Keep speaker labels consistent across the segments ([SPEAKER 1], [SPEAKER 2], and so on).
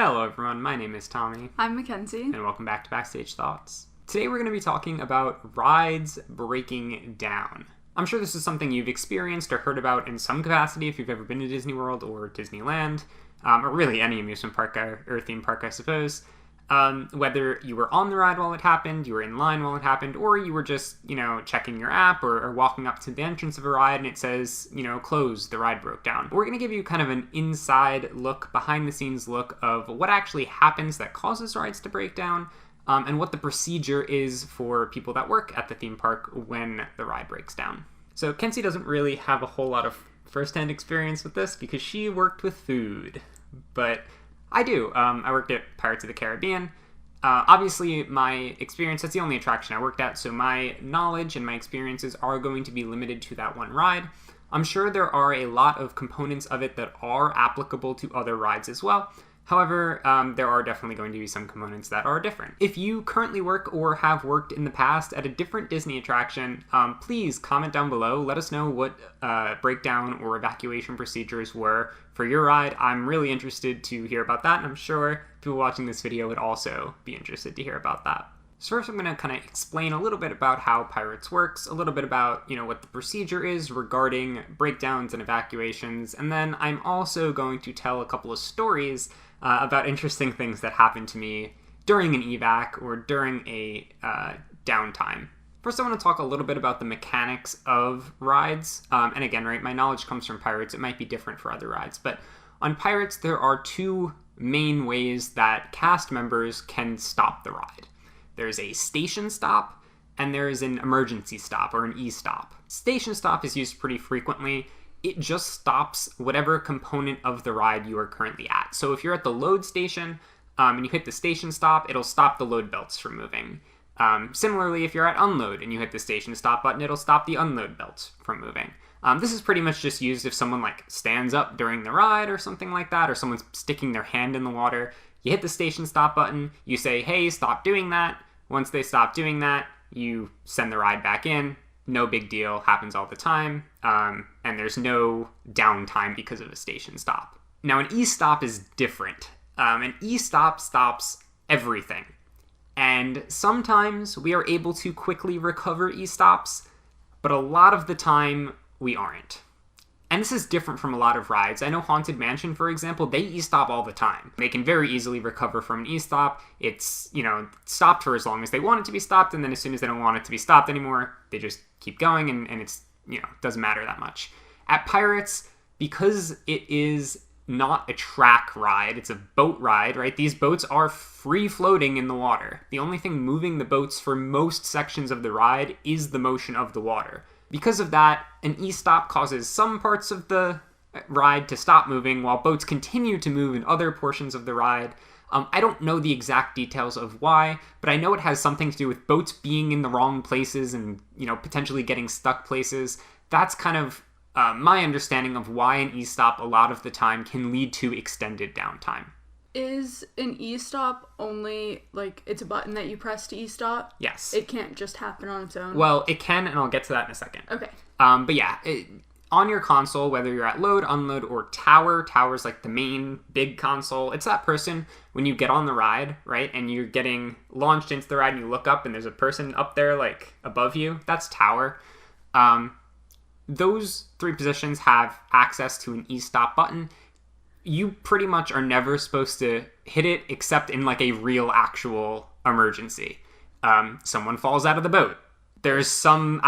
[SPEAKER 1] Hello everyone, my name is Tommy.
[SPEAKER 2] I'm Mackenzie.
[SPEAKER 1] And welcome back to Backstage Thoughts. Today we're going to be talking about rides breaking down. I'm sure this is something you've experienced or heard about in some capacity if you've ever been to Disney World or Disneyland, or really any amusement park or theme park, I suppose. Whether you were on the ride while it happened, you were in line while it happened, or you were just, checking your app or walking up to the entrance of a ride and it says, closed, the ride broke down. We're going to give you kind of an inside look, behind the scenes look of what actually happens that causes rides to break down, and what the procedure is for people that work at the theme park when the ride breaks down. So Kenzie doesn't really have a whole lot of first-hand experience with this because she worked with food, but I do. I worked at Pirates of the Caribbean. Obviously, my experience, that's the only attraction I worked at, so my knowledge and my experiences are going to be limited to that one ride. I'm sure there are a lot of components of it that are applicable to other rides as well. However, there are definitely going to be some components that are different. If you currently work or have worked in the past at a different Disney attraction, please comment down below. Let us know what breakdown or evacuation procedures were for your ride. I'm really interested to hear about that, and I'm sure people watching this video would also be interested to hear about that. So first I'm going to kind of explain a little bit about how Pirates works, a little bit about, what the procedure is regarding breakdowns and evacuations, and then I'm also going to tell a couple of stories about interesting things that happened to me during an evac or during a downtime. First, I want to talk a little bit about the mechanics of rides. And again, right, my knowledge comes from Pirates. It might be different for other rides. But on Pirates, there are two main ways that cast members can stop the ride. There's a station stop, and there's an emergency stop, or an e-stop. Station stop is used pretty frequently. It just stops whatever component of the ride you are currently at. So if you're at the load station and you hit the station stop, it'll stop the load belts from moving. Similarly, if you're at unload and you hit the station stop button, it'll stop the unload belts from moving. This is pretty much just used if someone stands up during the ride or something like that, or someone's sticking their hand in the water. You hit the station stop button, you say, hey, stop doing that. Once they stop doing that, you send the ride back in. No big deal, happens all the time, and there's no downtime because of a station stop. Now, an e-stop is different. An e-stop stops everything. And sometimes we are able to quickly recover e-stops, but a lot of the time we aren't. And this is different from a lot of rides. I know Haunted Mansion, for example, they e-stop all the time. They can very easily recover from an e-stop. It's, stopped for as long as they want it to be stopped, and then as soon as they don't want it to be stopped anymore, they just keep going, and it's, doesn't matter that much. At Pirates, because it is not a track ride, it's a boat ride, right? These boats are free floating in the water. The only thing moving the boats for most sections of the ride is the motion of the water. Because of that, an e-stop causes some parts of the ride to stop moving while boats continue to move in other portions of the ride. I don't know the exact details of why, but I know it has something to do with boats being in the wrong places and, potentially getting stuck places. That's kind of my understanding of why an e-stop a lot of the time can lead to extended downtime.
[SPEAKER 2] Is an e-stop only, it's a button that you press to e-stop?
[SPEAKER 1] Yes.
[SPEAKER 2] It can't just happen on its own?
[SPEAKER 1] Well, it can, and I'll get to that in a second.
[SPEAKER 2] Okay.
[SPEAKER 1] But yeah, on your console, whether you're at load, unload, or tower's the main big console. It's that person when you get on the ride, right, and you're getting launched into the ride and you look up and there's a person up there, above you. That's tower. Those three positions have access to an e-stop button. You pretty much are never supposed to hit it except in a real actual emergency. Someone falls out of the boat. There's some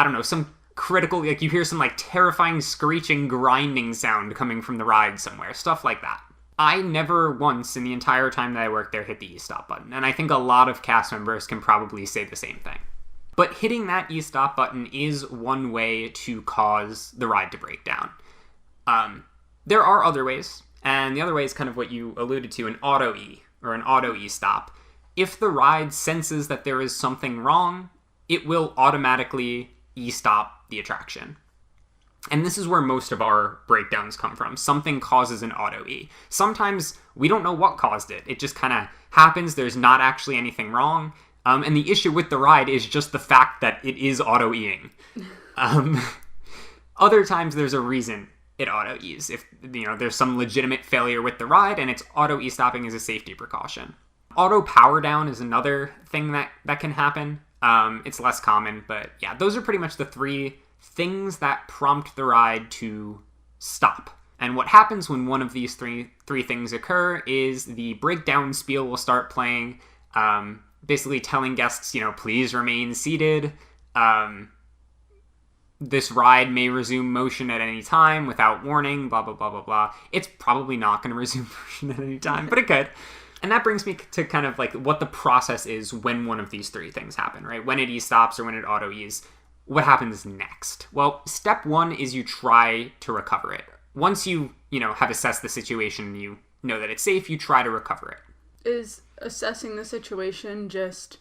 [SPEAKER 1] critical, you hear some terrifying screeching grinding sound coming from the ride somewhere, stuff like that. I never once in the entire time that I worked there hit the e-stop button, and I think a lot of cast members can probably say the same thing. But hitting that e-stop button is one way to cause the ride to break down. There are other ways. And the other way is kind of what you alluded to, an auto E, or an auto E-stop. If the ride senses that there is something wrong, it will automatically E-stop the attraction. And this is where most of our breakdowns come from. Something causes an auto E. Sometimes we don't know what caused it. It just kind of happens. There's not actually anything wrong. And the issue with the ride is just the fact that it is auto-Eing. Other times there's a reason it auto ease. If there's some legitimate failure with the ride, and it's auto e-stopping as a safety precaution. Auto power down is another thing that can happen. It's less common, but yeah, those are pretty much the three things that prompt the ride to stop. And what happens when one of these three things occur is the breakdown spiel will start playing, basically telling guests, please remain seated. This ride may resume motion at any time without warning, blah, blah, blah, blah, blah. It's probably not going to resume motion at any time, but it could. And that brings me to kind of like what the process is when one of these three things happen, right? When it e-stops or when it auto-ease, what happens next? Well, step one is you try to recover it. Once you have assessed the situation, you know that it's safe, you try to recover it.
[SPEAKER 2] Is assessing the situation just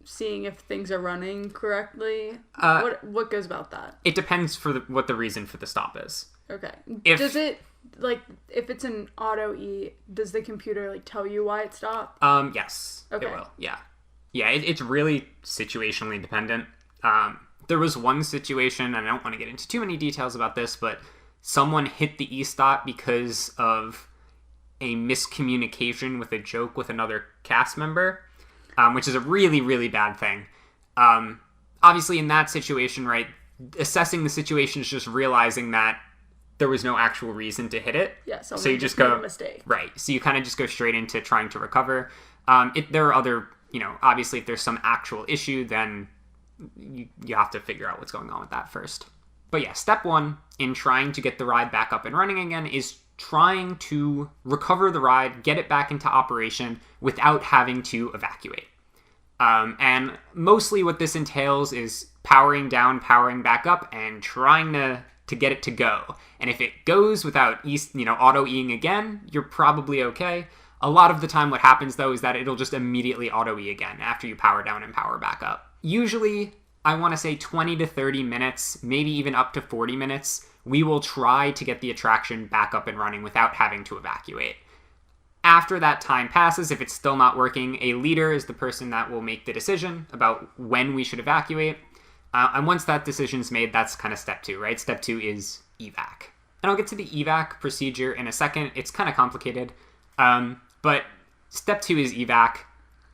[SPEAKER 2] seeing if things are running correctly? What goes about that?
[SPEAKER 1] It depends what the reason for the stop is.
[SPEAKER 2] Okay. Does it, if it's an auto E, does the computer tell you why it stopped?
[SPEAKER 1] Yes.
[SPEAKER 2] Okay.
[SPEAKER 1] It will. Yeah. Yeah, it's really situationally dependent. There was one situation, and I don't want to get into too many details about this, but someone hit the e-stop because of a miscommunication with a joke with another cast member, which is a really, really bad thing. Obviously, in that situation, right, assessing the situation is just realizing that there was no actual reason to hit it.
[SPEAKER 2] Yeah,
[SPEAKER 1] so you just
[SPEAKER 2] made
[SPEAKER 1] go
[SPEAKER 2] a mistake.
[SPEAKER 1] Right. So you kind of just go straight into trying to recover. There are other, obviously, if there's some actual issue, then you have to figure out what's going on with that first. But yeah, step one in trying to get the ride back up and running again is trying to recover the ride, get it back into operation without having to evacuate. And mostly what this entails is powering down, powering back up, and trying to get it to go. And if it goes without auto-eing again, you're probably okay. A lot of the time what happens, though, is that it'll just immediately auto-e again after you power down and power back up. Usually, I want to say 20 to 30 minutes, maybe even up to 40 minutes, we will try to get the attraction back up and running without having to evacuate. After that time passes, if it's still not working, a leader is the person that will make the decision about when we should evacuate. And once that decision's made, that's kind of step two, right? Step two is evac. And I'll get to the evac procedure in a second. It's kind of complicated. But step two is evac.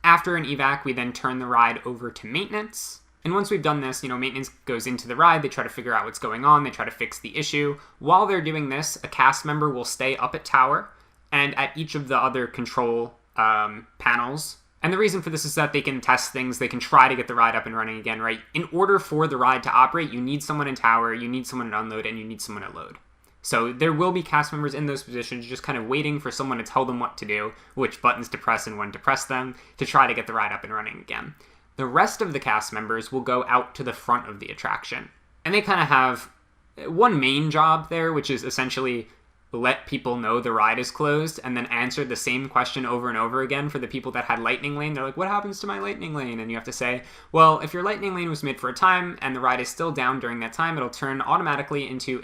[SPEAKER 1] After an evac, we then turn the ride over to maintenance. And once we've done this, maintenance goes into the ride. They try to figure out what's going on. They try to fix the issue. While they're doing this, a cast member will stay up at tower and at each of the other control panels. And the reason for this is that they can test things. They can try to get the ride up and running again, right? In order for the ride to operate, you need someone in tower, you need someone at unload, and you need someone at load. So there will be cast members in those positions just kind of waiting for someone to tell them what to do, which buttons to press and when to press them, to try to get the ride up and running again. The rest of the cast members will go out to the front of the attraction. And they kind of have one main job there, which is essentially let people know the ride is closed and then answer the same question over and over again for the people that had lightning lane. They're like, what happens to my lightning lane? And you have to say, well, if your lightning lane was made for a time and the ride is still down during that time, it'll turn automatically into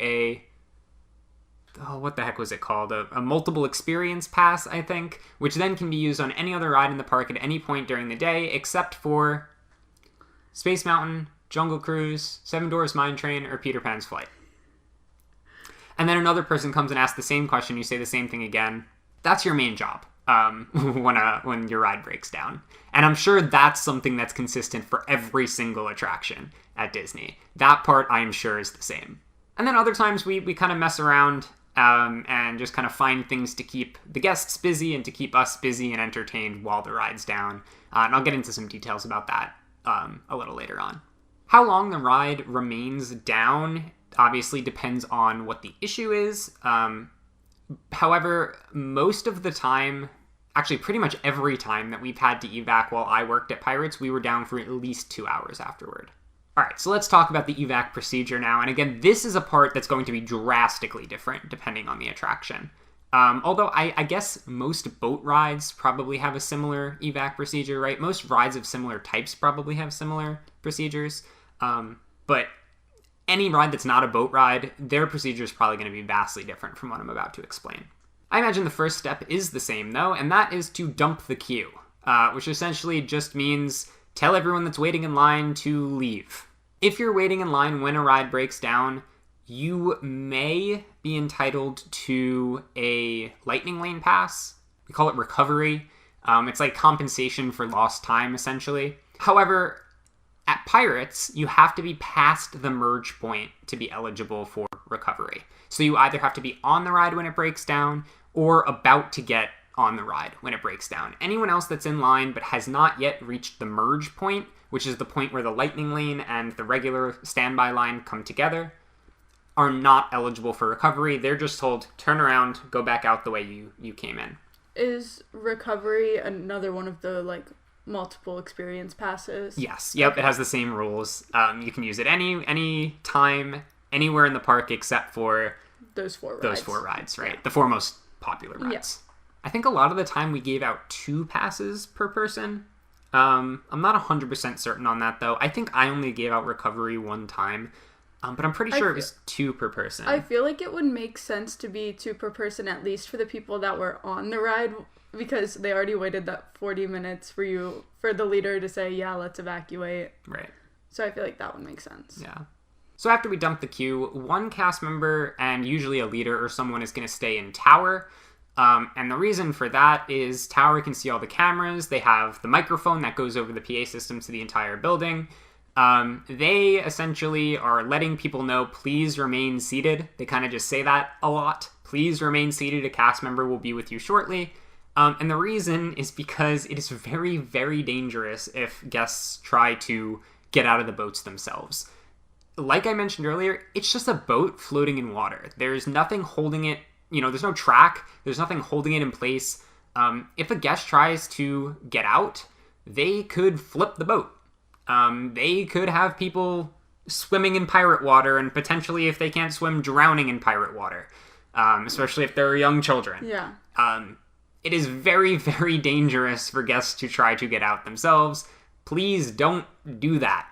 [SPEAKER 1] what the heck was it called? A multiple experience pass, I think, which then can be used on any other ride in the park at any point during the day, except for Space Mountain, Jungle Cruise, Seven Dwarfs Mine Train, or Peter Pan's Flight. And then another person comes and asks the same question, you say the same thing again. That's your main job when your ride breaks down. And I'm sure that's something that's consistent for every single attraction at Disney. That part, I am sure, is the same. And then other times we kind of mess around and just kind of find things to keep the guests busy and to keep us busy and entertained while the ride's down. And I'll get into some details about that a little later on. How long the ride remains down obviously depends on what the issue is. However, most of the time, actually pretty much every time that we've had to evac while I worked at Pirates, we were down for at least 2 hours afterward. All right, so let's talk about the evac procedure now. And again, this is a part that's going to be drastically different depending on the attraction. Although I guess most boat rides probably have a similar evac procedure, right? Most rides of similar types probably have similar procedures. But any ride that's not a boat ride, their procedure is probably going to be vastly different from what I'm about to explain. I imagine the first step is the same, though, and that is to dump the queue, which essentially just means tell everyone that's waiting in line to leave. If you're waiting in line when a ride breaks down, You may be entitled to a lightning lane pass. We call it recovery. It's like compensation for lost time, essentially. However, at Pirates, you have to be past the merge point to be eligible for recovery. So you either have to be on the ride when it breaks down or about to get on the ride when it breaks down. Anyone else that's in line but has not yet reached the merge point, which is the point where the lightning lane and the regular standby line come together, are not eligible for recovery. They're just told, turn around, go back out the way you came in.
[SPEAKER 2] Is recovery another one of the, like, multiple experience passes?
[SPEAKER 1] Yes. Yep. Okay. It has the same rules. You can use it any time, anywhere in the park except for
[SPEAKER 2] those four
[SPEAKER 1] rides, right? Yeah. The four most popular rides. Yeah. I think a lot of the time we gave out 2 passes per person. I'm not 100% certain on that, though. I think I only gave out recovery 1 time, but I'm pretty sure it was 2 per person.
[SPEAKER 2] I feel like it would make sense to be 2 per person, at least for the people that were on the ride, because they already waited that 40 minutes for the leader to say, yeah, let's evacuate.
[SPEAKER 1] Right.
[SPEAKER 2] So I feel like that would make sense.
[SPEAKER 1] Yeah. So after we dump the queue, 1 cast member and usually a leader or someone is going to stay in tower. And the reason for that is tower can see all the cameras. They have the microphone that goes over the PA system to the entire building. They essentially are letting people know, please remain seated. They kind of just say that a lot. Please remain seated. A cast member will be with you shortly. And the reason is because it is very, very dangerous if guests try to get out of the boats themselves. Like I mentioned earlier, it's just a boat floating in water. There's nothing holding it. There's no track. There's nothing holding it in place. If a guest tries to get out, they could flip the boat. They could have people swimming in pirate water and potentially, if they can't swim, drowning in pirate water, especially if they're young children.
[SPEAKER 2] Yeah.
[SPEAKER 1] It is very, very dangerous for guests to try to get out themselves. Please don't do that.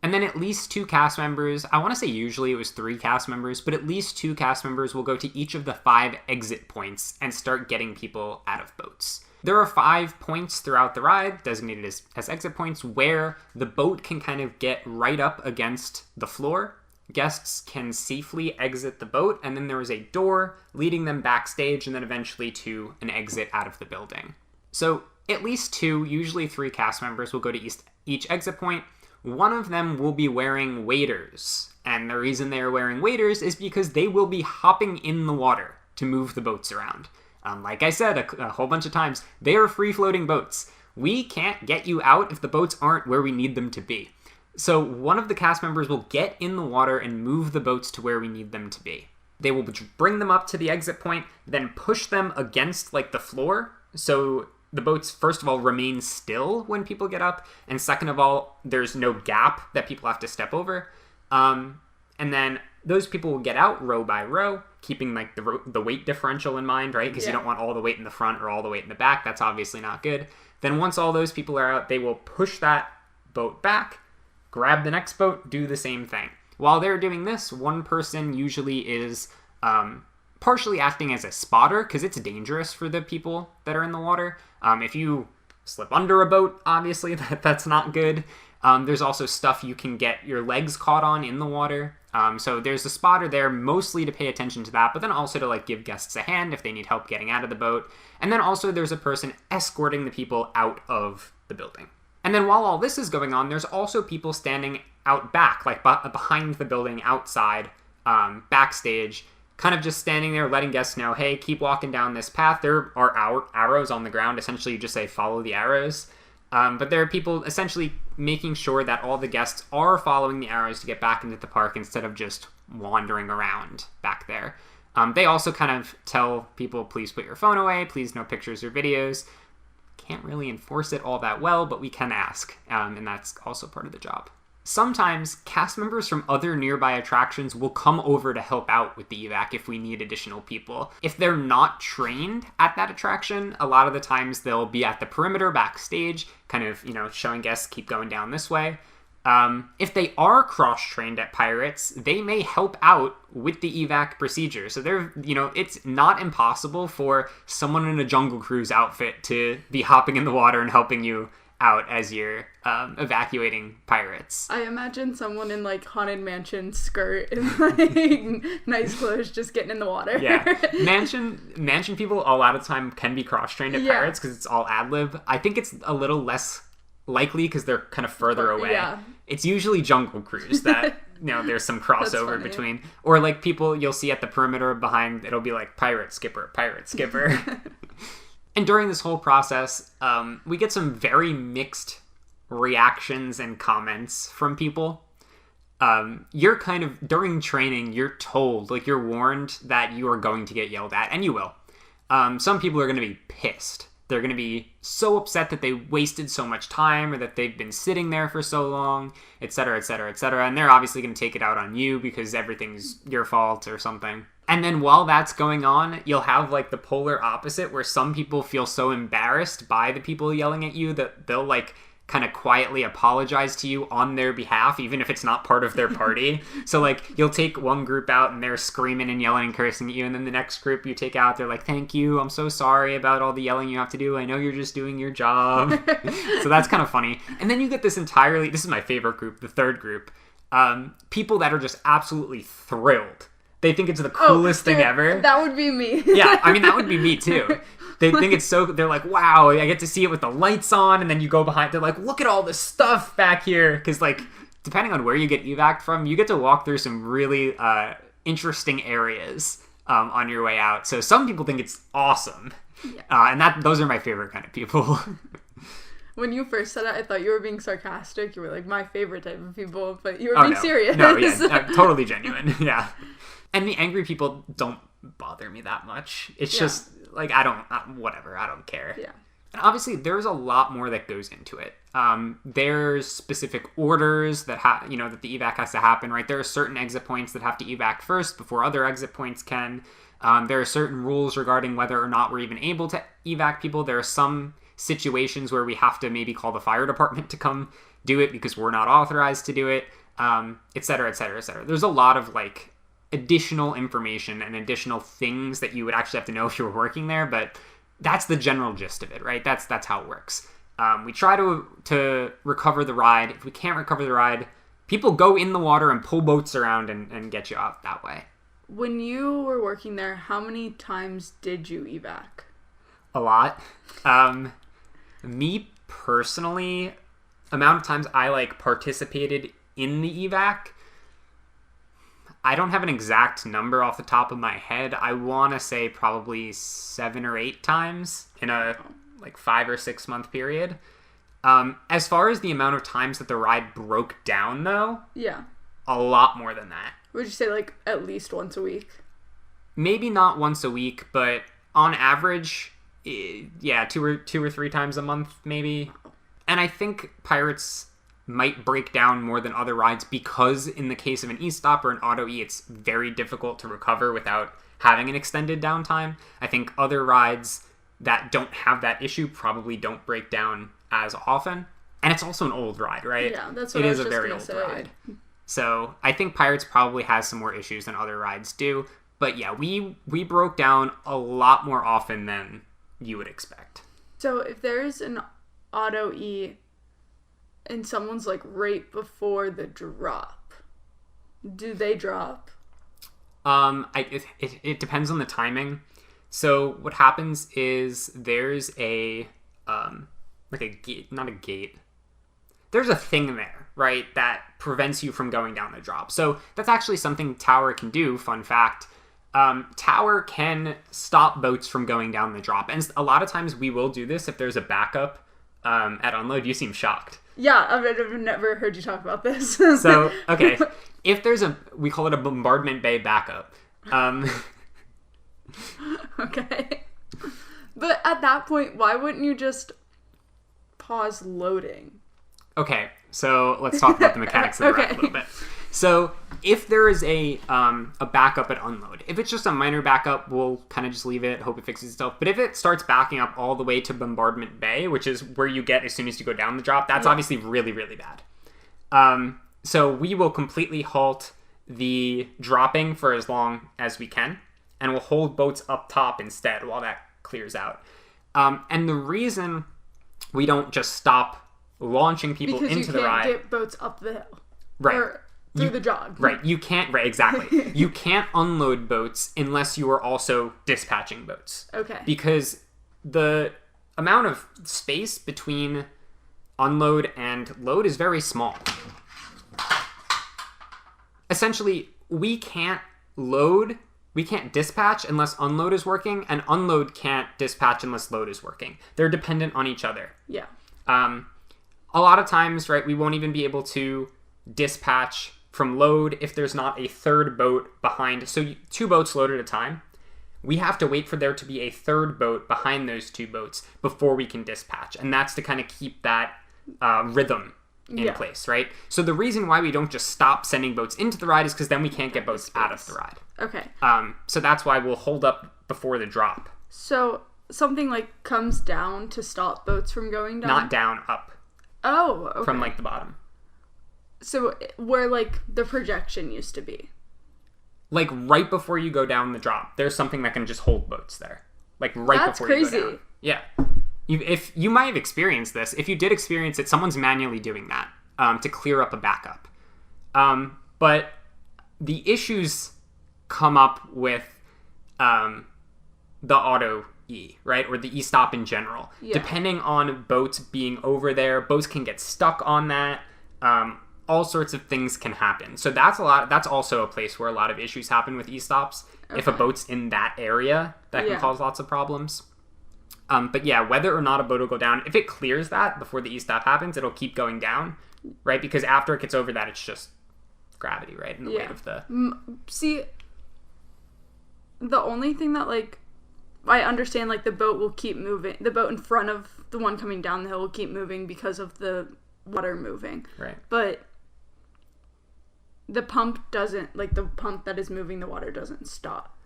[SPEAKER 1] And then at least 2 cast members, I want to say usually it was 3 cast members, but at least 2 cast members will go to each of the 5 exit points and start getting people out of boats. There are 5 points throughout the ride, designated as exit points, where the boat can kind of get right up against the floor. Guests can safely exit the boat, and then there is a door leading them backstage and then eventually to an exit out of the building. So at least 2, usually 3 cast members will go to each exit point. One of them will be wearing waders, and the reason they are wearing waders is because they will be hopping in the water to move the boats around. Like I said a whole bunch of times, they are free-floating boats. We can't get you out if the boats aren't where we need them to be. So one of the cast members will get in the water and move the boats to where we need them to be. They will bring them up to the exit point, then push them against the floor, so the boats, first of all, remain still when people get up, and second of all, there's no gap that people have to step over. And then those people will get out row by row, keeping the weight differential in mind, right? Because you don't want all the weight in the front or all the weight in the back. That's obviously not good. Then once all those people are out, they will push that boat back, grab the next boat, do the same thing. While they're doing this, one person usually is partially acting as a spotter, because it's dangerous for the people that are in the water. If you slip under a boat, obviously that's not good. There's also stuff you can get your legs caught on in the water. So there's a spotter there mostly to pay attention to that, but then also to give guests a hand if they need help getting out of the boat. And then also there's a person escorting the people out of the building. And then while all this is going on, there's also people standing out back, behind the building, outside, backstage, kind of just standing there letting guests know, hey, keep walking down this path. There are arrows on the ground. Essentially, you just say, follow the arrows. But there are people essentially making sure that all the guests are following the arrows to get back into the park instead of just wandering around back there. They also kind of tell people, please put your phone away, please no pictures or videos. Can't really enforce it all that well, but we can ask, and that's also part of the job. Sometimes cast members from other nearby attractions will come over to help out with the evac if we need additional people. If they're not trained at that attraction, a lot of the times they'll be at the perimeter backstage, kind of, showing guests keep going down this way. If they are cross-trained at Pirates, they may help out with the evac procedure. So it's not impossible for someone in a Jungle Cruise outfit to be hopping in the water and helping you out as you're evacuating pirates.
[SPEAKER 2] I imagine someone in like Haunted Mansion skirt and like nice clothes just getting in the water.
[SPEAKER 1] Yeah. Mansion people a lot of the time can be cross-trained at pirates because it's all ad-lib. I think it's a little less likely because they're kind of further away.
[SPEAKER 2] Yeah.
[SPEAKER 1] It's usually Jungle Cruise that, there's some crossover between. Or like people you'll see at the perimeter behind, it'll be like pirate skipper. And during this whole process, we get some very mixed reactions and comments from people. You're kind of, during training, you're told, like you're warned that you are going to get yelled at, and you will. Some people are going to be pissed. They're going to be so upset that they wasted so much time or that they've been sitting there for so long, etc., etc., etc. And they're obviously going to take it out on you because everything's your fault or something. And then while that's going on, you'll have like the polar opposite where some people feel so embarrassed by the people yelling at you that they'll like kind of quietly apologize to you on their behalf, even if it's not part of their party. So like you'll take one group out and they're screaming and yelling and cursing at you, and then the next group you take out, they're like, thank you, I'm so sorry about all the yelling you have to do, I know you're just doing your job. So that's kind of funny. And then you get this is my favorite group, the third group, people that are just absolutely thrilled. They think it's the coolest thing ever.
[SPEAKER 2] That would be me.
[SPEAKER 1] Yeah, I mean, that would be me too. They think it's they're like, wow, I get to see it with the lights on, and then you go behind, they're like, look at all this stuff back here. Because, like, depending on where you get evac from, you get to walk through some really interesting areas on your way out. So some people think it's awesome. Yeah. And those are my favorite kind of people.
[SPEAKER 2] When you first said it, I thought you were being sarcastic. You were like, my favorite type of people, but you were being serious.
[SPEAKER 1] No, yeah, totally genuine, yeah. And the angry people don't bother me that much. It's just, like, I don't care.
[SPEAKER 2] Yeah.
[SPEAKER 1] And obviously, there's a lot more that goes into it. There's specific orders that that the evac has to happen, right? There are certain exit points that have to evac first before other exit points can. There are certain rules regarding whether or not we're even able to evac people. There are some situations where we have to maybe call the fire department to come do it because we're not authorized to do it, et cetera, et cetera, et cetera. There's a lot of, like, additional information and additional things that you would actually have to know if you were working there, but that's the general gist of it, right? That's how it works. We try to recover the ride. If we can't recover the ride, people go in the water and pull boats around and get you out that way.
[SPEAKER 2] When you were working there, how many times did you evac?
[SPEAKER 1] A lot. Me personally, amount of times I like participated in the evac, I don't have an exact number off the top of my head. I want to say probably 7 or 8 times in a like 5 or 6 month period. As far as the amount of times that the ride broke down, though, a lot more than that.
[SPEAKER 2] Would you say like at least once a week?
[SPEAKER 1] Maybe not once a week, but on average, two or 3 times a month, maybe. And I think Pirates might break down more than other rides because in the case of an E-stop or an Auto E, it's very difficult to recover without having an extended downtime. I think other rides that don't have that issue probably don't break down as often. And it's also an old ride, right?
[SPEAKER 2] Yeah, that's what I was just gonna say. It is a very old ride.
[SPEAKER 1] So I think Pirates probably has some more issues than other rides do. But yeah, we broke down a lot more often than you would expect.
[SPEAKER 2] So if there's an Auto E and someone's like right before the drop, do they drop?
[SPEAKER 1] It depends on the timing. So what happens is there's a like a gate, not a gate. There's a thing there, right, that prevents you from going down the drop. So that's actually something Tower can do. Fun fact. Tower can stop boats from going down the drop. And a lot of times we will do this if there's a backup at unload. You seem shocked.
[SPEAKER 2] Yeah, I've never heard you talk about this.
[SPEAKER 1] So, okay. If there's we call it a bombardment bay backup.
[SPEAKER 2] Okay. But at that point, why wouldn't you just pause loading?
[SPEAKER 1] Okay, so let's talk about the mechanics of the ride a little bit. So if there is a backup at unload, if it's just a minor backup, we'll kind of just leave it, hope it fixes itself. But if it starts backing up all the way to Bombardment Bay, which is where you get as soon as you go down the drop, that's obviously really, really bad. So we will completely halt the dropping for as long as we can, and we'll hold boats up top instead while that clears out. And the reason we don't just stop launching people
[SPEAKER 2] because
[SPEAKER 1] into the ride.
[SPEAKER 2] Because you can't get boats up the hill.
[SPEAKER 1] Right.
[SPEAKER 2] Or through the jog.
[SPEAKER 1] Right. You can't, right, exactly. You can't unload boats unless you are also dispatching boats.
[SPEAKER 2] Okay.
[SPEAKER 1] Because the amount of space between unload and load is very small. Essentially, we can't dispatch unless unload is working, and unload can't dispatch unless load is working. They're dependent on each other.
[SPEAKER 2] Yeah.
[SPEAKER 1] A lot of times, right, we won't even be able to dispatch from load if there's not a third boat behind. So 2 boats load at a time. We have to wait for there to be a third boat behind those 2 boats before we can dispatch. And that's to kind of keep that rhythm in place, right? So the reason why we don't just stop sending boats into the ride is because then we can't get boats out of the ride.
[SPEAKER 2] Okay.
[SPEAKER 1] So that's why we'll hold up before the drop.
[SPEAKER 2] So something like comes down to stop boats from going down?
[SPEAKER 1] Not down, up.
[SPEAKER 2] Oh, okay.
[SPEAKER 1] From like the bottom.
[SPEAKER 2] So where like the projection used to be.
[SPEAKER 1] Like right before you go down the drop, there's something that can just hold boats there. Like right
[SPEAKER 2] That's
[SPEAKER 1] before
[SPEAKER 2] crazy.
[SPEAKER 1] you go down. Yeah. If you might have experienced this. If you did experience it, someone's manually doing that to clear up a backup. But the issues come up with the auto E, right? Or the E-stop in general. Yeah. Depending on boats being over there, boats can get stuck on that. All sorts of things can happen. So that's also a place where a lot of issues happen with E-stops. Okay. If a boat's in that area, that can cause lots of problems. But yeah, whether or not a boat will go down, if it clears that before the E-stop happens, it'll keep going down, right? Because after it gets over that, it's just gravity, right? And the weight of the...
[SPEAKER 2] See, the only thing that, like, I understand, like, the boat will keep moving. The boat in front of the one coming down the hill will keep moving because of the water moving.
[SPEAKER 1] Right.
[SPEAKER 2] But the pump doesn't, like, the pump that is moving the water doesn't stop.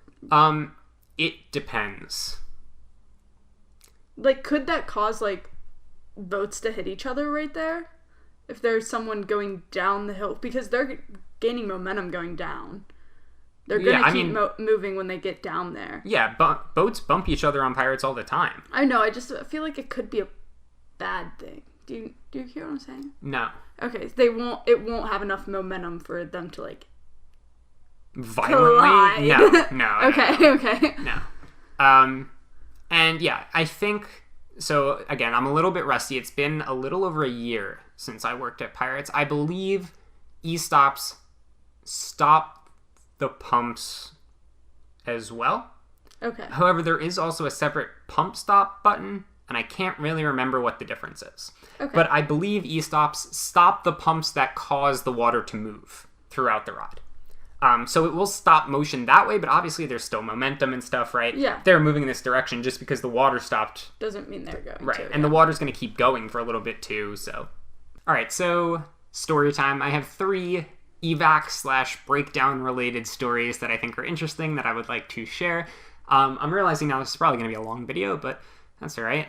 [SPEAKER 1] It depends.
[SPEAKER 2] Like, could that cause, like, boats to hit each other right there? If there's someone going down the hill? Because they're gaining momentum going down. They're going to keep moving when they get down there.
[SPEAKER 1] Yeah, boats bump each other on Pirates all the time.
[SPEAKER 2] I know, I feel like it could be a bad thing. Do you hear what I'm saying?
[SPEAKER 1] No.
[SPEAKER 2] Okay, it won't have enough momentum for them to, like,
[SPEAKER 1] violently?
[SPEAKER 2] Collide.
[SPEAKER 1] No.
[SPEAKER 2] Okay.
[SPEAKER 1] No. And yeah, I think, so again, I'm a little bit rusty. It's been a little over a year since I worked at Pirates. I believe E-stops stop the pumps as well.
[SPEAKER 2] Okay.
[SPEAKER 1] However, there is also a separate pump stop button, and I can't really remember what the difference is. Okay. But I believe E-stops stop the pumps that cause the water to move throughout the ride. So it will stop motion that way, but obviously there's still momentum and stuff, right?
[SPEAKER 2] Yeah.
[SPEAKER 1] They're moving in this direction just because the water stopped.
[SPEAKER 2] Doesn't mean they're going
[SPEAKER 1] right.
[SPEAKER 2] to.
[SPEAKER 1] And the water's going to keep going for a little bit too, so. All right, so story time. I have 3 evac/breakdown related stories that I think are interesting that I would like to share. I'm realizing now this is probably going to be a long video, but that's all right.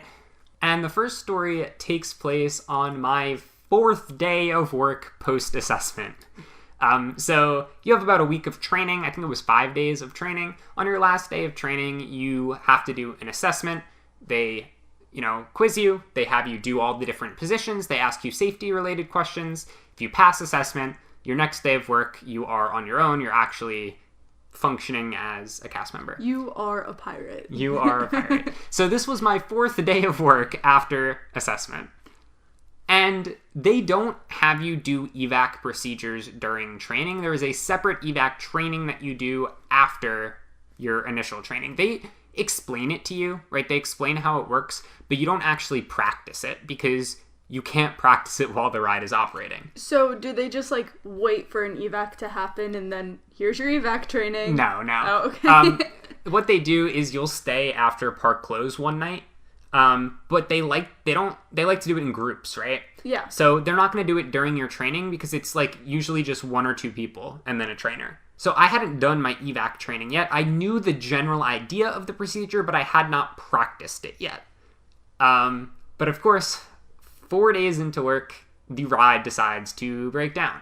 [SPEAKER 1] And the first story takes place on my 4th day of work post-assessment. So you have about a week of training. I think it was 5 days of training. On your last day of training, you have to do an assessment. They, quiz you. They have you do all the different positions. They ask you safety-related questions. If you pass assessment, your next day of work, you are on your own. You're actually functioning as a cast member.
[SPEAKER 2] You are a pirate.
[SPEAKER 1] You are a pirate. So this was my 4th day of work after assessment. And they don't have you do evac procedures during training. There is a separate evac training that you do after your initial training. They explain it to you, right? They explain how it works, but you don't actually practice it because you can't practice it while the ride is operating.
[SPEAKER 2] So do they just, like, wait for an evac to happen and then here's your evac training?
[SPEAKER 1] No.
[SPEAKER 2] Oh, okay.
[SPEAKER 1] What they do is you'll stay after park close one night. But they like to do it in groups, right?
[SPEAKER 2] Yeah.
[SPEAKER 1] So they're not going to do it during your training because it's like usually just 1 or 2 people and then a trainer. So I hadn't done my evac training yet. I knew the general idea of the procedure, but I had not practiced it yet. But of course, 4 days into work, the ride decides to break down.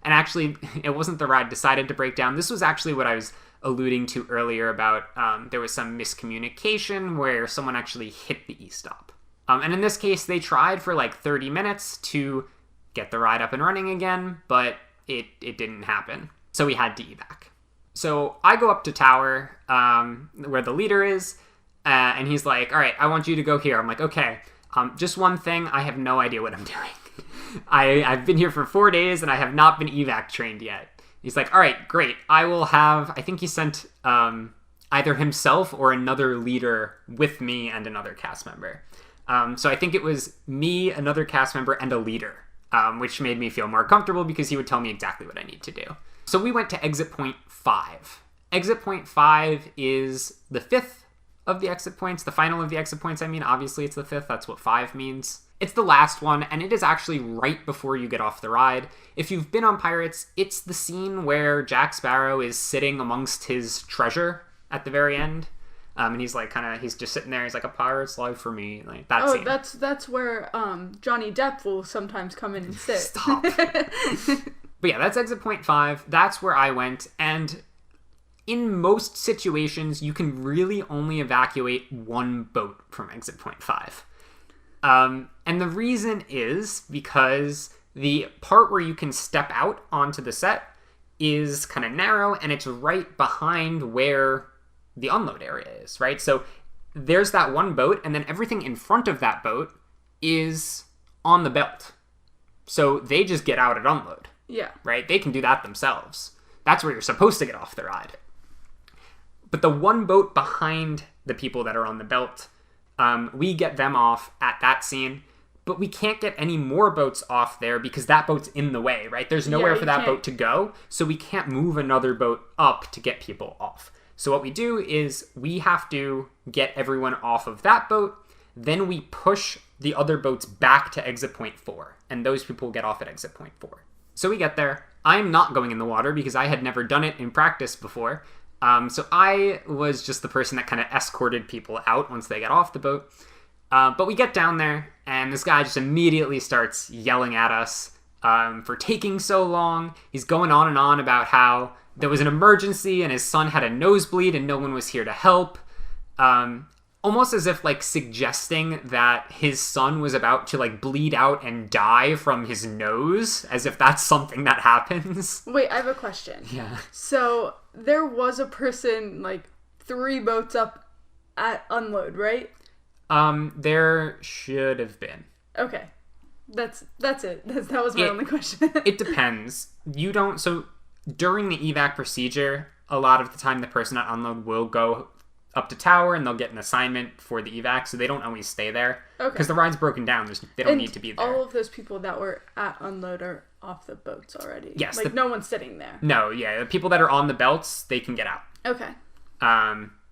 [SPEAKER 1] And actually, it wasn't the ride decided to break down. This was actually what I was alluding to earlier about there was some miscommunication where someone actually hit the E-stop. And in this case, they tried for like 30 minutes to get the ride up and running again, but it didn't happen. So we had to evac. So I go up to tower where the leader is, and he's like, all right, I want you to go here. I'm like, okay, just one thing, I have no idea what I'm doing. I've been here for 4 days, and I have not been evac trained yet. He's like, all right, great. I will have, I think he sent either himself or another leader with me and another cast member. So I think it was me, another cast member, and a leader, which made me feel more comfortable because he would tell me exactly what I need to do. So we went to exit point 5. Exit point 5 is the 5th of the exit points, the final of the exit points. I mean, obviously it's the 5th. That's what 5 means. It's the last one, and it is actually right before you get off the ride. If you've been on Pirates, it's the scene where Jack Sparrow is sitting amongst his treasure at the very end. And he's like, he's just sitting there. He's like, a pirate's life for me. Like that scene.
[SPEAKER 2] That's where Johnny Depp will sometimes come in and sit.
[SPEAKER 1] Stop. But yeah, that's exit point 5. That's where I went. And in most situations, you can really only evacuate one boat from exit point 5. And the reason is because the part where you can step out onto the set is kind of narrow, and it's right behind where the unload area is, right? So there's that one boat, and then everything in front of that boat is on the belt. So they just get out at unload.
[SPEAKER 2] Yeah.
[SPEAKER 1] Right? They can do that themselves. That's where you're supposed to get off the ride. But the one boat behind the people that are on the belt, we get them off at that scene, but we can't get any more boats off there because that boat's in the way, right? There's nowhere for that boat to go, so we can't move another boat up to get people off. So what we do is we have to get everyone off of that boat, then we push the other boats back to exit point 4, and those people get off at exit point 4. So we get there. I'm not going in the water because I had never done it in practice before. So I was just the person that kind of escorted people out once they got off the boat. But we get down there, and this guy just immediately starts yelling at us for taking so long. He's going on and on about how there was an emergency and his son had a nosebleed and no one was here to help. Almost as if like suggesting that his son was about to like bleed out and die from his nose, as if that's something that happens.
[SPEAKER 2] Wait, I have a question.
[SPEAKER 1] Yeah.
[SPEAKER 2] So there was a person like 3 boats up at unload, right?
[SPEAKER 1] There should have been.
[SPEAKER 2] Okay. That's it. That was my only question.
[SPEAKER 1] It depends. So during the evac procedure, a lot of the time the person at unload will go up to tower and they'll get an assignment for the evac, so they don't always stay there. Okay. Because the ride's broken down. They don't need to be there.
[SPEAKER 2] All of those people that were at unload are off the boats already.
[SPEAKER 1] Yes.
[SPEAKER 2] Like no one's sitting there.
[SPEAKER 1] No, yeah. The people that are on the belts, they can get out.
[SPEAKER 2] Okay.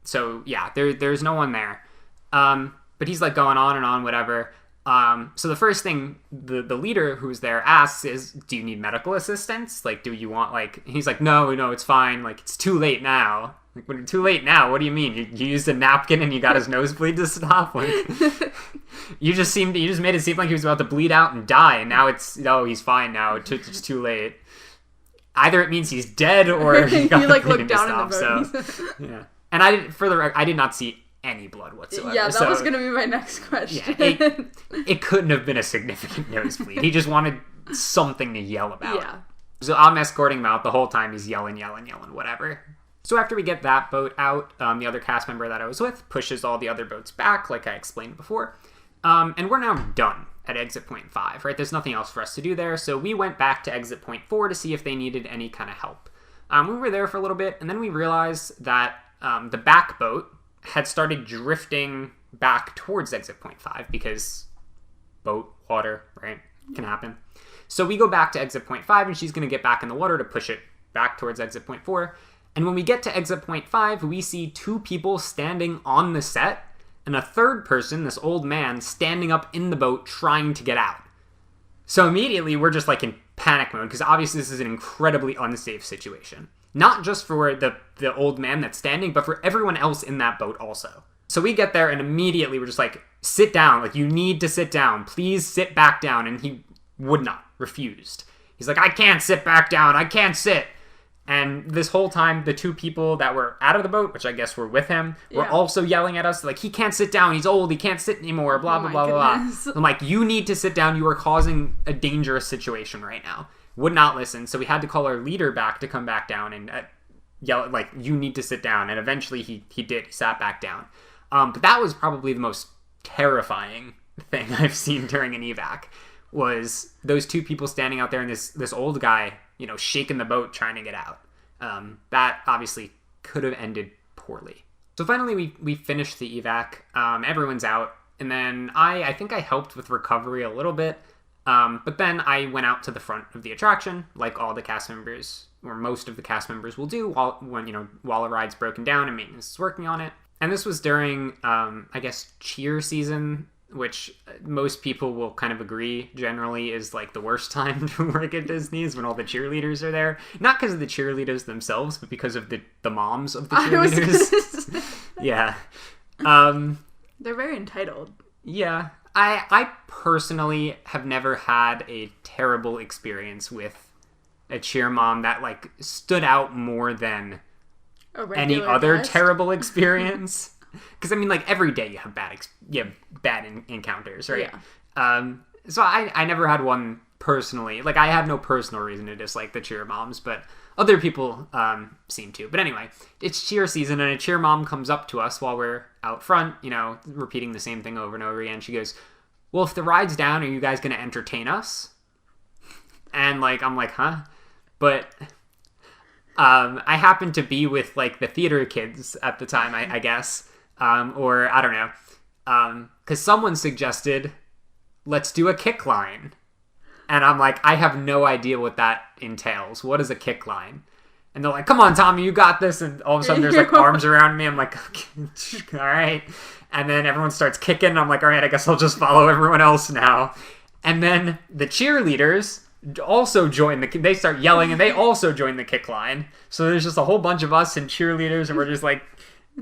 [SPEAKER 1] So yeah, there's no one there. But he's like going on and on, whatever. So the first thing the leader who's there asks is, do you need medical assistance? Like, do you want he's like, no, it's fine. Like, it's too late now. Like, when it's too late now, what do you mean? You used a napkin and you got his nosebleed to stop? Like, you just made it seem like he was about to bleed out and die, and now he's fine now. It's too late. Either it means he's dead or he got the bleeding to stop. So, yeah. And I did not see any blood whatsoever.
[SPEAKER 2] Yeah, that was going to be my next question.
[SPEAKER 1] Yeah, it couldn't have been a significant nosebleed. He just wanted something to yell about.
[SPEAKER 2] Yeah.
[SPEAKER 1] So I'm escorting him out the whole time. He's yelling, whatever. So after we get that boat out, the other cast member that I was with pushes all the other boats back, like I explained before. And we're now done at exit point 5, right? There's nothing else for us to do there. So we went back to exit point 4 to see if they needed any kind of help. We were there for a little bit, and then we realized that the back boat had started drifting back towards exit point 5 because boat, water, right? Can happen. So we go back to exit point 5, and she's going to get back in the water to push it back towards exit point 4. And when we get to exit point 5, we see 2 people standing on the set and a third person, this old man, standing up in the boat trying to get out. So immediately we're just like in panic mode because obviously this is an incredibly unsafe situation. Not just for the old man that's standing, but for everyone else in that boat also. So we get there and immediately we're just like, sit down. Like, you need to sit down. Please sit back down. And he would not. Refused. He's like, I can't sit back down. I can't sit. And this whole time, the two people that were out of the boat, which I guess were with him, were also yelling at us, like, he can't sit down, he's old, he can't sit anymore, blah, blah, blah, blah. I'm like, you need to sit down, you are causing a dangerous situation right now. Would not listen, so we had to call our leader back to come back down and yell, like, you need to sit down. And eventually he did, he sat back down. But that was probably the most terrifying thing I've seen during an evac, was those two people standing out there and this old guy, shaking the boat trying to get out. That obviously could have ended poorly. So finally we finished the evac. Everyone's out. And then I think I helped with recovery a little bit. But then I went out to the front of the attraction, like all the cast members, or most of the cast members will do while a ride's broken down and maintenance is working on it. And this was during, I guess, cheer season, which most people will kind of agree generally is like the worst time to work at Disney, is when all the cheerleaders are there. Not because of the cheerleaders themselves, but because of the moms of the cheerleaders. Yeah.
[SPEAKER 2] They're very entitled.
[SPEAKER 1] Yeah. I personally have never had a terrible experience with a cheer mom that like stood out more than any other terrible experience. Because, I mean, like, every day you have bad encounters, right? Yeah. So I never had one personally. Like, I have no personal reason to dislike the cheer moms, but other people seem to. But anyway, it's cheer season, and a cheer mom comes up to us while we're out front, repeating the same thing over and over again. She goes, well, if the ride's down, are you guys going to entertain us? And, like, I'm like, huh? But I happened to be with, like, the theater kids at the time, I guess. Or I don't know, because someone suggested, let's do a kick line. And I'm like, I have no idea what that entails. What is a kick line? And they're like, come on, Tommy, you got this. And all of a sudden there's like arms around me. I'm like, okay, all right. And then everyone starts kicking. I'm like, all right, I guess I'll just follow everyone else now. And then the cheerleaders also join they start yelling and they also join the kick line. So there's just a whole bunch of us and cheerleaders, and we're just like,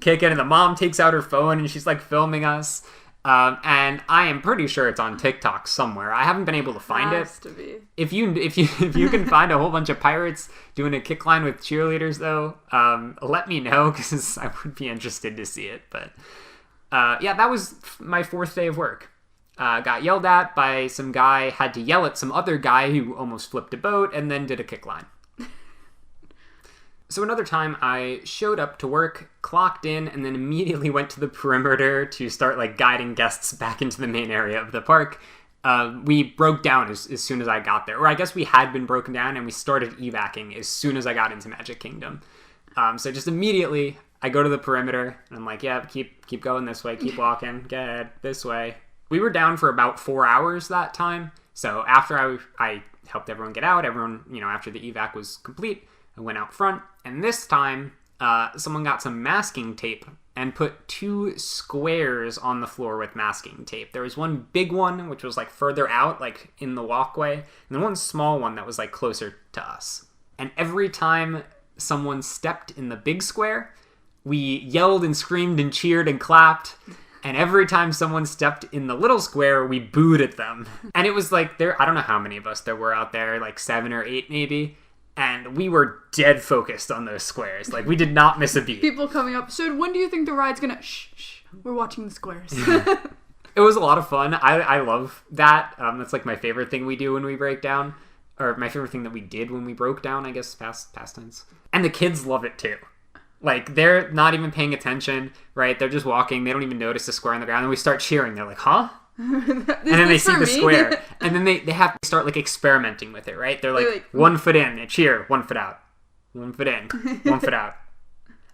[SPEAKER 1] kicking, and the mom takes out her phone and she's like filming us, and I am pretty sure it's on TikTok somewhere. I haven't been able to find it.
[SPEAKER 2] To be.
[SPEAKER 1] If you can find a whole bunch of pirates doing a kick line with cheerleaders though, let me know, because I would be interested to see it. But yeah, that was my fourth day of work. Got yelled at by some guy, had to yell at some other guy who almost flipped a boat, and then did a kick line. So another time I showed up to work, clocked in, and then immediately went to the perimeter to start like guiding guests back into the main area of the park. We broke down as soon as I got there. Or I guess we had been broken down and we started evacing as soon as I got into Magic Kingdom. So just immediately I go to the perimeter and I'm like, yeah, keep going this way, keep walking, go ahead, this way. We were down for about 4 hours that time. So after I helped everyone get out, after the evac was complete, I went out front, and this time, someone got some masking tape and put 2 squares on the floor with masking tape. There was one big one, which was like further out, like in the walkway, and then one small one that was like closer to us. And every time someone stepped in the big square, we yelled and screamed and cheered and clapped. And every time someone stepped in the little square, we booed at them. And it was like, I don't know how many of us there were out there, like 7 or 8 maybe. And we were dead focused on those squares. Like, we did not miss a beat.
[SPEAKER 2] People coming up, so when do you think the ride's gonna... Shh, we're watching the squares.
[SPEAKER 1] It was a lot of fun. I love that. That's like my favorite thing we do when we break down. Or my favorite thing that we did when we broke down, I guess, past tense. And the kids love it too. Like, they're not even paying attention, right? They're just walking. They don't even notice the square on the ground. And we start cheering. They're like, huh? And then they see the square, and then they have to start like experimenting with it, right? They're like 1 foot in, and cheer, 1 foot out, 1 foot in, 1 foot out,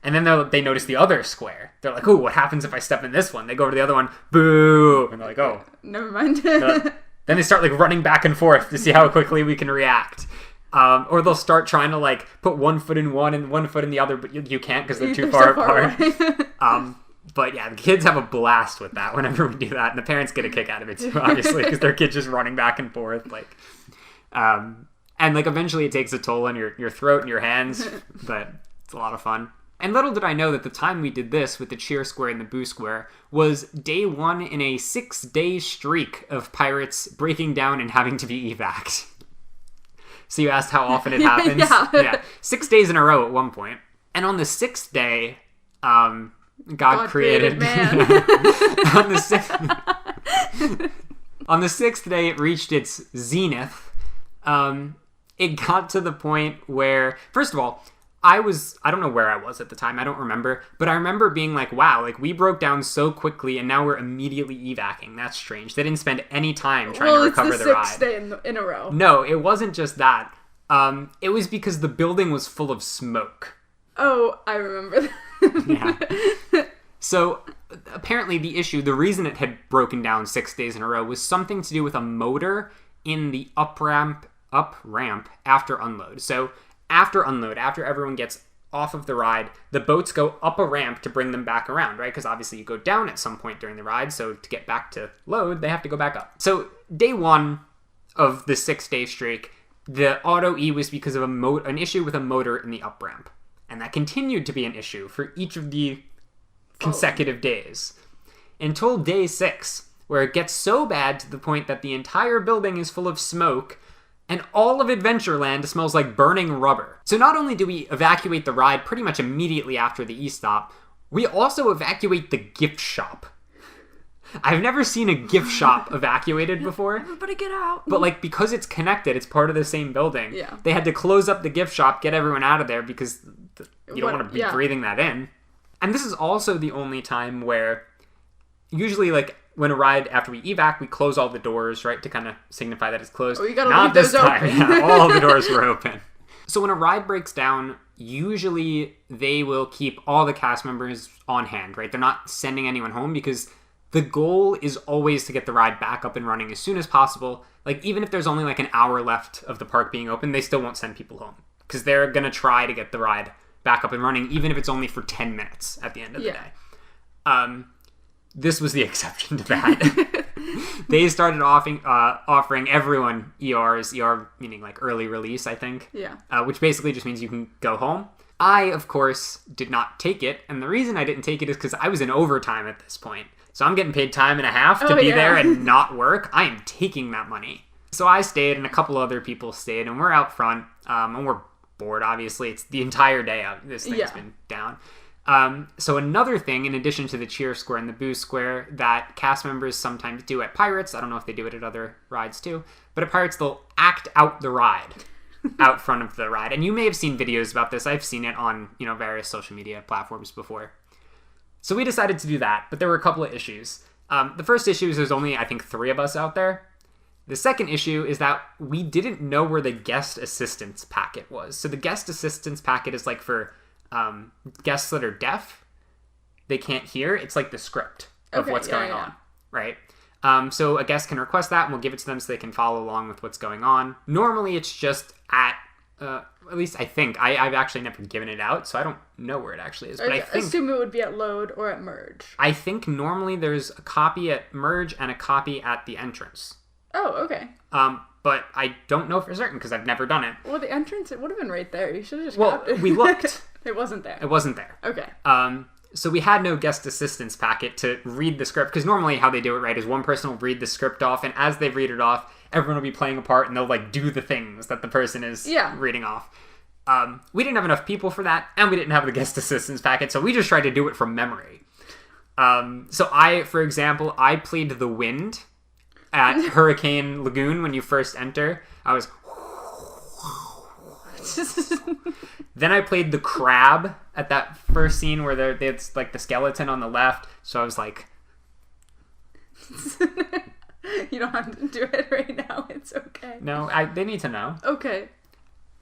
[SPEAKER 1] and then they notice the other square. They're like, "Oh, what happens if I step in this one?" They go over to the other one, boo, and they're like, "Oh,
[SPEAKER 2] never mind."
[SPEAKER 1] Then they start like running back and forth to see how quickly we can react. Or they'll start trying to like put 1 foot in one and 1 foot in the other, but you can't because they're too far apart. But yeah, the kids have a blast with that whenever we do that, and the parents get a kick out of it too, obviously, because their kids just running back and forth, like, and like eventually it takes a toll on your throat and your hands, but it's a lot of fun. And little did I know that the time we did this with the cheer square and the boo square was day 1 in a 6-day streak of pirates breaking down and having to be evac'd. So you asked how often it happens? Yeah. 6 days in a row at one point. And on the 6th day, God created man. on the sixth day, it reached its zenith. It got to the point where, first of all, I don't know where I was at the time, I don't remember, but I remember being like, wow, like we broke down so quickly and now we're immediately evacing. That's strange. They didn't spend any time trying to recover the ride.
[SPEAKER 2] Well, it's the 6th day in a row.
[SPEAKER 1] No, it wasn't just that. It was because the building was full of smoke.
[SPEAKER 2] Oh, I remember that.
[SPEAKER 1] Yeah. So apparently the reason it had broken down 6 days in a row was something to do with a motor in the up ramp after unload. So after unload, after everyone gets off of the ride, the boats go up a ramp to bring them back around, right? Because obviously you go down at some point during the ride, so to get back to load, they have to go back up. So day 1 of the 6-day streak, the auto E was because of an issue with a motor in the up ramp. And that continued to be an issue for each of the consecutive days. Until day 6, where it gets so bad to the point that the entire building is full of smoke and all of Adventureland smells like burning rubber. So not only do we evacuate the ride pretty much immediately after the E-stop, we also evacuate the gift shop. I've never seen a gift shop evacuated before.
[SPEAKER 2] Everybody get out.
[SPEAKER 1] But like, because it's connected, it's part of the same building.
[SPEAKER 2] Yeah.
[SPEAKER 1] They had to close up the gift shop, get everyone out of there because you don't want to be breathing that in. And this is also the only time where usually like when a ride, after we evac, we close all the doors, right, to kind of signify that it's closed.
[SPEAKER 2] Oh, you gotta
[SPEAKER 1] Not
[SPEAKER 2] leave
[SPEAKER 1] this
[SPEAKER 2] those
[SPEAKER 1] time.
[SPEAKER 2] open.
[SPEAKER 1] Yeah, all the doors were open. So when a ride breaks down, usually they will keep all the cast members on hand, right? They're not sending anyone home because the goal is always to get the ride back up and running as soon as possible. Like, even if there's only like an hour left of the park being open, they still won't send people home because they're going to try to get the ride back up and running, even if it's only for 10 minutes at the end of the day. This was the exception to that. They started offering everyone ERs, ER meaning like early release, I think.
[SPEAKER 2] Yeah.
[SPEAKER 1] Which basically just means you can go home. I, of course, did not take it. And the reason I didn't take it is because I was in overtime at this point. So I'm getting paid time and a half to be there and not work. I am taking that money. So I stayed and a couple other people stayed and we're out front. And we're bored, obviously. It's the entire day this thing's been down. So another thing, in addition to the cheer square and the boo square, that cast members sometimes do at Pirates, I don't know if they do it at other rides too, but at Pirates they'll act out the ride out front of the ride. And you may have seen videos about this. I've seen it on, various social media platforms before. So we decided to do that, but there were a couple of issues. The first issue is there's only, I think, 3 of us out there. The second issue is that we didn't know where the guest assistance packet was. So the guest assistance packet is like for guests that are deaf. They can't hear. It's like the script of what's going on, right? So a guest can request that and we'll give it to them so they can follow along with what's going on. Normally it's just at least I think. I've actually never given it out, so I don't know where it actually is. But I
[SPEAKER 2] assume it would be at load or at merge.
[SPEAKER 1] I think normally there's a copy at merge and a copy at the entrance.
[SPEAKER 2] Oh, okay.
[SPEAKER 1] But I don't know for certain because I've never done it.
[SPEAKER 2] Well, the entrance, it would have been right there. You should have just grabbed it.
[SPEAKER 1] We looked.
[SPEAKER 2] It wasn't there.
[SPEAKER 1] It wasn't there.
[SPEAKER 2] Okay.
[SPEAKER 1] So we had no guest assistance packet to read the script, because normally how they do it, right, is one person will read the script off, and as they read it off, everyone will be playing a part, and they'll, like, do the things that the person is reading off. We didn't have enough people for that, and we didn't have the guest assistance packet, so we just tried to do it from memory. So for example, I played the wind at Hurricane Lagoon when you first enter. I was... Then I played the crab at that first scene where it's like the skeleton on the left. So I was like...
[SPEAKER 2] You don't have to do it right now. It's okay.
[SPEAKER 1] No, they need to know.
[SPEAKER 2] Okay.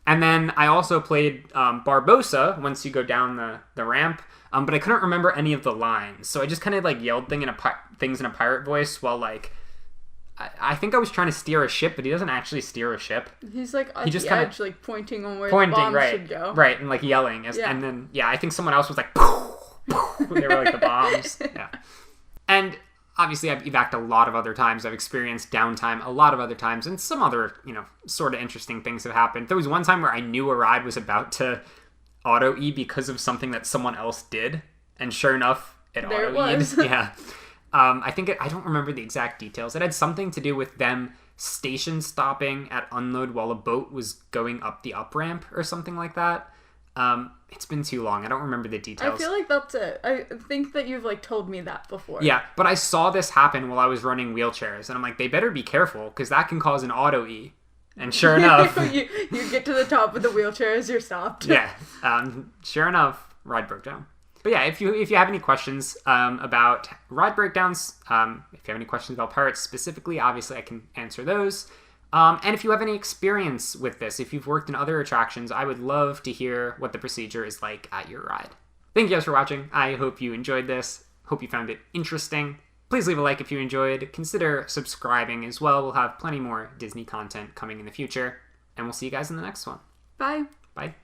[SPEAKER 1] And then I also played Barbossa once you go down the ramp. But I couldn't remember any of the lines. So I just kind of like yelled things in a pirate voice while like... I think I was trying to steer a ship, but he doesn't actually steer a ship.
[SPEAKER 2] He's like on the edge, like pointing on where the bomb should go.
[SPEAKER 1] Right, and like yelling. And then, I think someone else was like, they were like the bombs. Yeah. And obviously I've evac'd a lot of other times. I've experienced downtime a lot of other times, and some other, sort of interesting things have happened. There was one time where I knew a ride was about to auto-E because of something that someone else did, and sure enough, it auto-E'd. Yeah. I don't remember the exact details. It had something to do with them station stopping at unload while a boat was going up the up ramp or something like that. It's been too long. I don't remember the details.
[SPEAKER 2] I feel like that's it. I think that you've like told me that before.
[SPEAKER 1] Yeah, but I saw this happen while I was running wheelchairs, and I'm like, they better be careful because that can cause an auto E. And sure enough,
[SPEAKER 2] you get to the top of the wheelchair as you're stopped.
[SPEAKER 1] Yeah, sure enough, ride broke down. But yeah, if you have any questions about ride breakdowns, if you have any questions about pirates specifically, obviously I can answer those. And if you have any experience with this, if you've worked in other attractions, I would love to hear what the procedure is like at your ride. Thank you guys for watching. I hope you enjoyed this. Hope you found it interesting. Please leave a like if you enjoyed. Consider subscribing as well. We'll have plenty more Disney content coming in the future. And we'll see you guys in the next one.
[SPEAKER 2] Bye.
[SPEAKER 1] Bye.